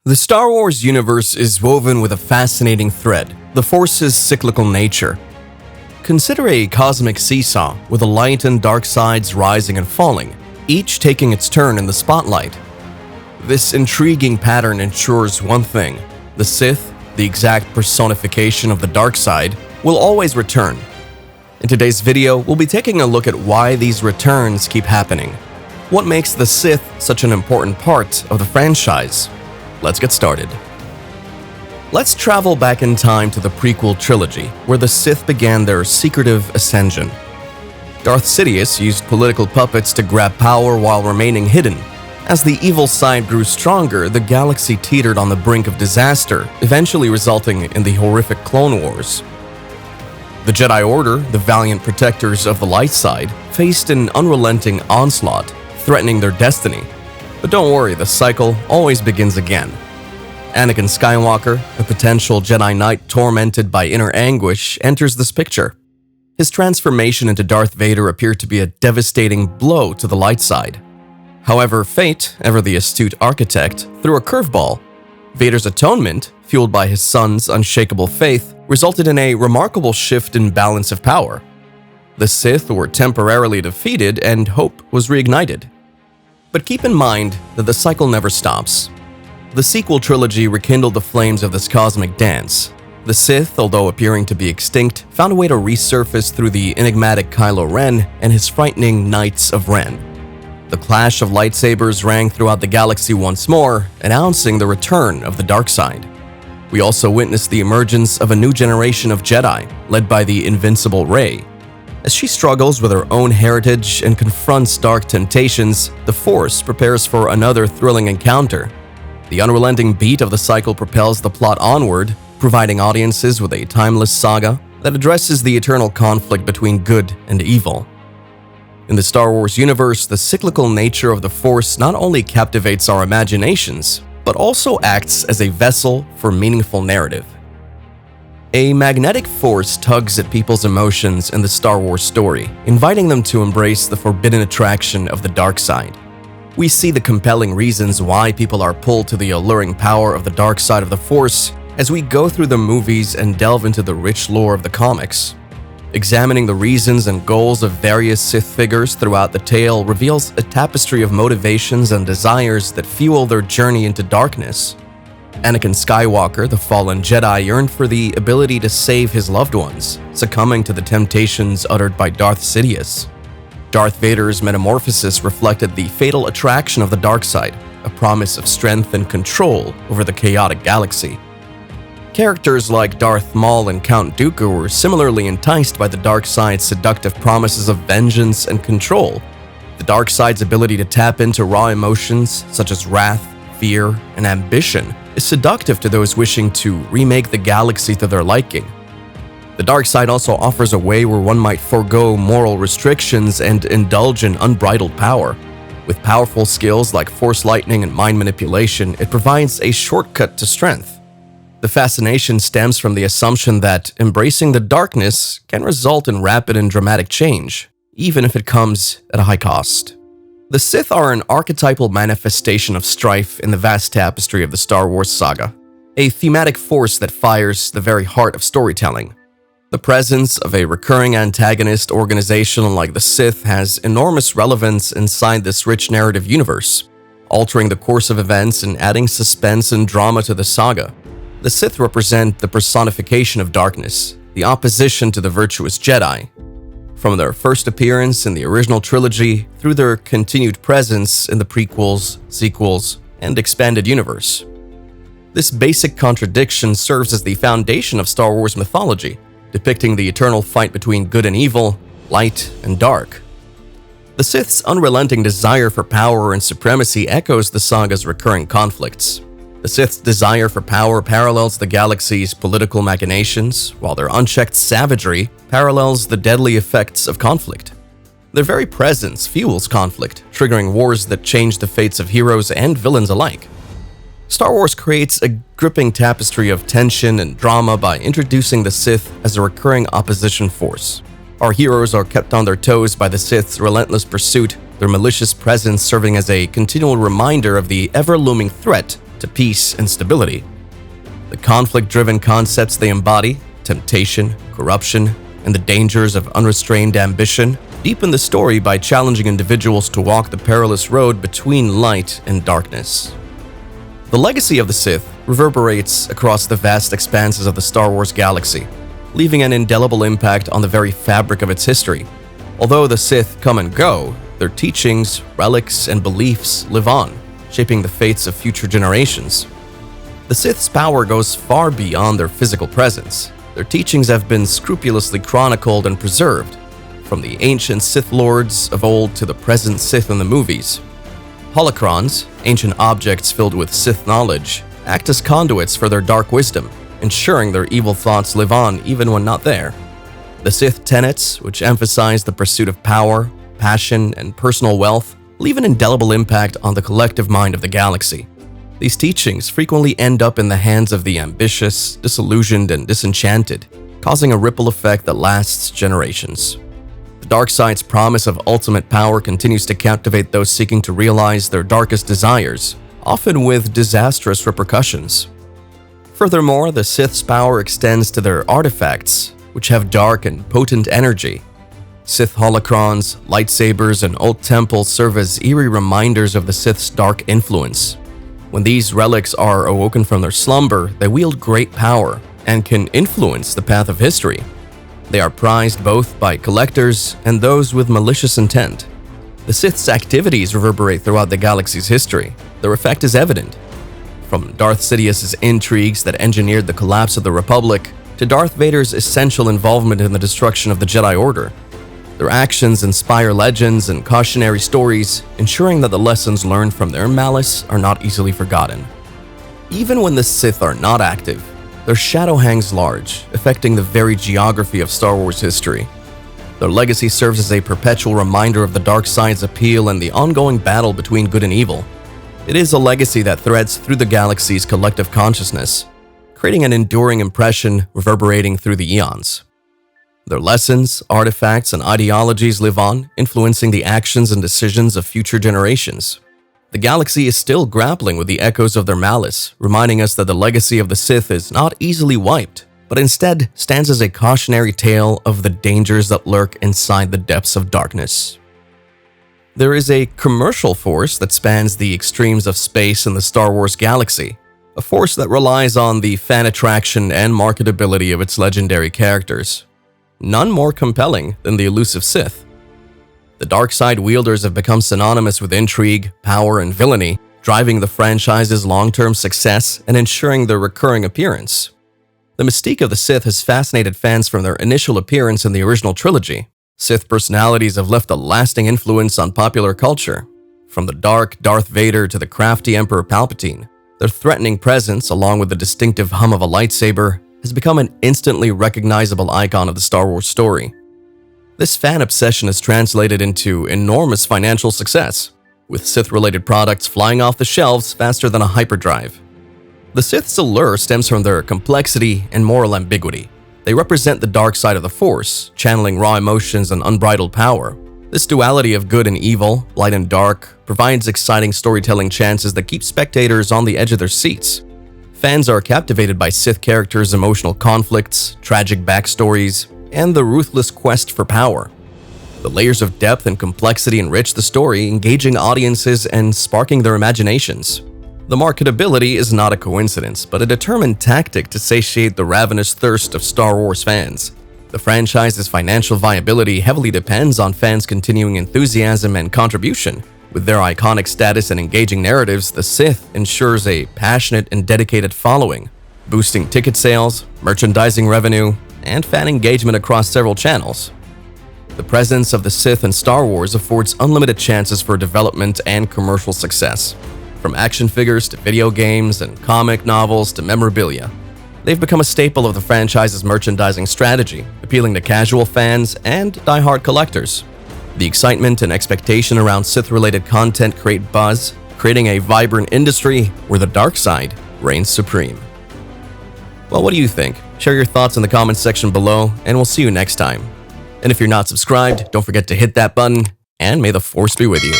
The Star Wars universe is woven with a fascinating thread, the Force's cyclical nature. Consider a cosmic seesaw with the light and dark sides rising and falling, each taking its turn in the spotlight. This intriguing pattern ensures one thing: the Sith, the exact personification of the dark side, will always return. In today's video, we'll be taking a look at why these returns keep happening. What makes the Sith such an important part of the franchise? Let's get started. Let's travel back in time to the prequel trilogy, where the Sith began their secretive ascension. Darth Sidious used political puppets to grab power while remaining hidden. As the evil side grew stronger, the galaxy teetered on the brink of disaster, eventually resulting in the horrific Clone Wars. The Jedi Order, the valiant protectors of the light side, faced an unrelenting onslaught, threatening their destiny. But don't worry, the cycle always begins again. Anakin Skywalker, a potential Jedi Knight tormented by inner anguish, enters this picture. His transformation into Darth Vader appeared to be a devastating blow to the light side. However, fate, ever the astute architect, threw a curveball. Vader's atonement, fueled by his son's unshakable faith, resulted in a remarkable shift in balance of power. The Sith were temporarily defeated and hope was reignited. But keep in mind that the cycle never stops. The sequel trilogy rekindled the flames of this cosmic dance. The Sith, although appearing to be extinct, found a way to resurface through the enigmatic Kylo Ren and his frightening Knights of Ren. The clash of lightsabers rang throughout the galaxy once more, announcing the return of the dark side. We also witnessed the emergence of a new generation of Jedi, led by the invincible Rey. As she struggles with her own heritage and confronts dark temptations, the Force prepares for another thrilling encounter. The unrelenting beat of the cycle propels the plot onward, providing audiences with a timeless saga that addresses the eternal conflict between good and evil. In the Star Wars universe, the cyclical nature of the Force not only captivates our imaginations, but also acts as a vessel for meaningful narrative. A magnetic force tugs at people's emotions in the Star Wars story, inviting them to embrace the forbidden attraction of the dark side. We see the compelling reasons why people are pulled to the alluring power of the dark side of the Force as we go through the movies and delve into the rich lore of the comics. Examining the reasons and goals of various Sith figures throughout the tale reveals a tapestry of motivations and desires that fuel their journey into darkness. Anakin Skywalker, the fallen Jedi, yearned for the ability to save his loved ones, succumbing to the temptations uttered by Darth Sidious. Darth Vader's metamorphosis reflected the fatal attraction of the dark side, a promise of strength and control over the chaotic galaxy. Characters like Darth Maul and Count Dooku were similarly enticed by the dark side's seductive promises of vengeance and control. The dark side's ability to tap into raw emotions such as wrath, fear, and ambition is seductive to those wishing to remake the galaxy to their liking. The dark side also offers a way where one might forego moral restrictions and indulge in unbridled power. With powerful skills like force lightning and mind manipulation, it provides a shortcut to strength. The fascination stems from the assumption that embracing the darkness can result in rapid and dramatic change, even if it comes at a high cost. The Sith are an archetypal manifestation of strife in the vast tapestry of the Star Wars saga, a thematic force that fires the very heart of storytelling. The presence of a recurring antagonist organization like the Sith has enormous relevance inside this rich narrative universe, altering the course of events and adding suspense and drama to the saga. The Sith represent the personification of darkness, the opposition to the virtuous Jedi. From their first appearance in the original trilogy through their continued presence in the prequels, sequels, and expanded universe. This basic contradiction serves as the foundation of Star Wars mythology, depicting the eternal fight between good and evil, light and dark. The Sith's unrelenting desire for power and supremacy echoes the saga's recurring conflicts. The Sith's desire for power parallels the galaxy's political machinations, while their unchecked savagery parallels the deadly effects of conflict. Their very presence fuels conflict, triggering wars that change the fates of heroes and villains alike. Star Wars creates a gripping tapestry of tension and drama by introducing the Sith as a recurring opposition force. Our heroes are kept on their toes by the Sith's relentless pursuit, their malicious presence serving as a continual reminder of the ever-looming threat to peace and stability. The conflict-driven concepts they embody, temptation, corruption, and the dangers of unrestrained ambition, deepen the story by challenging individuals to walk the perilous road between light and darkness. The legacy of the Sith reverberates across the vast expanses of the Star Wars galaxy, leaving an indelible impact on the very fabric of its history. Although the Sith come and go, their teachings, relics, and beliefs live on, shaping the fates of future generations. The Sith's power goes far beyond their physical presence. Their teachings have been scrupulously chronicled and preserved, from the ancient Sith lords of old to the present Sith in the movies. Holocrons, ancient objects filled with Sith knowledge, act as conduits for their dark wisdom, ensuring their evil thoughts live on even when not there. The Sith tenets, which emphasize the pursuit of power, passion, and personal wealth, leave an indelible impact on the collective mind of the galaxy. These teachings frequently end up in the hands of the ambitious, disillusioned, and disenchanted, causing a ripple effect that lasts generations. The dark side's promise of ultimate power continues to captivate those seeking to realize their darkest desires, often with disastrous repercussions. Furthermore, the Sith's power extends to their artifacts, which have dark and potent energy. Sith holocrons, lightsabers, and old temples serve as eerie reminders of the Sith's dark influence. When these relics are awoken from their slumber, they wield great power and can influence the path of history. They are prized both by collectors and those with malicious intent. The Sith's activities reverberate throughout the galaxy's history. Their effect is evident. From Darth Sidious's intrigues that engineered the collapse of the Republic to Darth Vader's essential involvement in the destruction of the Jedi Order, their actions inspire legends and cautionary stories, ensuring that the lessons learned from their malice are not easily forgotten. Even when the Sith are not active, their shadow hangs large, affecting the very geography of Star Wars history. Their legacy serves as a perpetual reminder of the dark side's appeal and the ongoing battle between good and evil. It is a legacy that threads through the galaxy's collective consciousness, creating an enduring impression reverberating through the eons. Their lessons, artifacts, and ideologies live on, influencing the actions and decisions of future generations. The galaxy is still grappling with the echoes of their malice, reminding us that the legacy of the Sith is not easily wiped, but instead stands as a cautionary tale of the dangers that lurk inside the depths of darkness. There is a commercial force that spans the extremes of space in the Star Wars galaxy, a force that relies on the fan attraction and marketability of its legendary characters. None more compelling than the elusive Sith. The dark side wielders have become synonymous with intrigue, power, and villainy, driving the franchise's long-term success and ensuring their recurring appearance. The mystique of the Sith has fascinated fans from their initial appearance in the original trilogy. Sith personalities have left a lasting influence on popular culture. From the dark Darth Vader to the crafty Emperor Palpatine, their threatening presence, along with the distinctive hum of a lightsaber, has become an instantly recognizable icon of the Star Wars story. This fan obsession has translated into enormous financial success, with Sith-related products flying off the shelves faster than a hyperdrive. The Sith's allure stems from their complexity and moral ambiguity. They represent the dark side of the Force, channeling raw emotions and unbridled power. This duality of good and evil, light and dark, provides exciting storytelling chances that keep spectators on the edge of their seats. Fans are captivated by Sith characters' emotional conflicts, tragic backstories, and the ruthless quest for power. The layers of depth and complexity enrich the story, engaging audiences and sparking their imaginations. The marketability is not a coincidence, but a determined tactic to satiate the ravenous thirst of Star Wars fans. The franchise's financial viability heavily depends on fans' continuing enthusiasm and contribution. With their iconic status and engaging narratives, the Sith ensures a passionate and dedicated following, boosting ticket sales, merchandising revenue, and fan engagement across several channels. The presence of the Sith in Star Wars affords unlimited chances for development and commercial success. From action figures to video games and comic novels to memorabilia, they've become a staple of the franchise's merchandising strategy, appealing to casual fans and die-hard collectors. The excitement and expectation around Sith-related content create buzz, creating a vibrant industry where the dark side reigns supreme. Well, what do you think? Share your thoughts in the comments section below, and we'll see you next time. And if you're not subscribed, don't forget to hit that button, and may the Force be with you.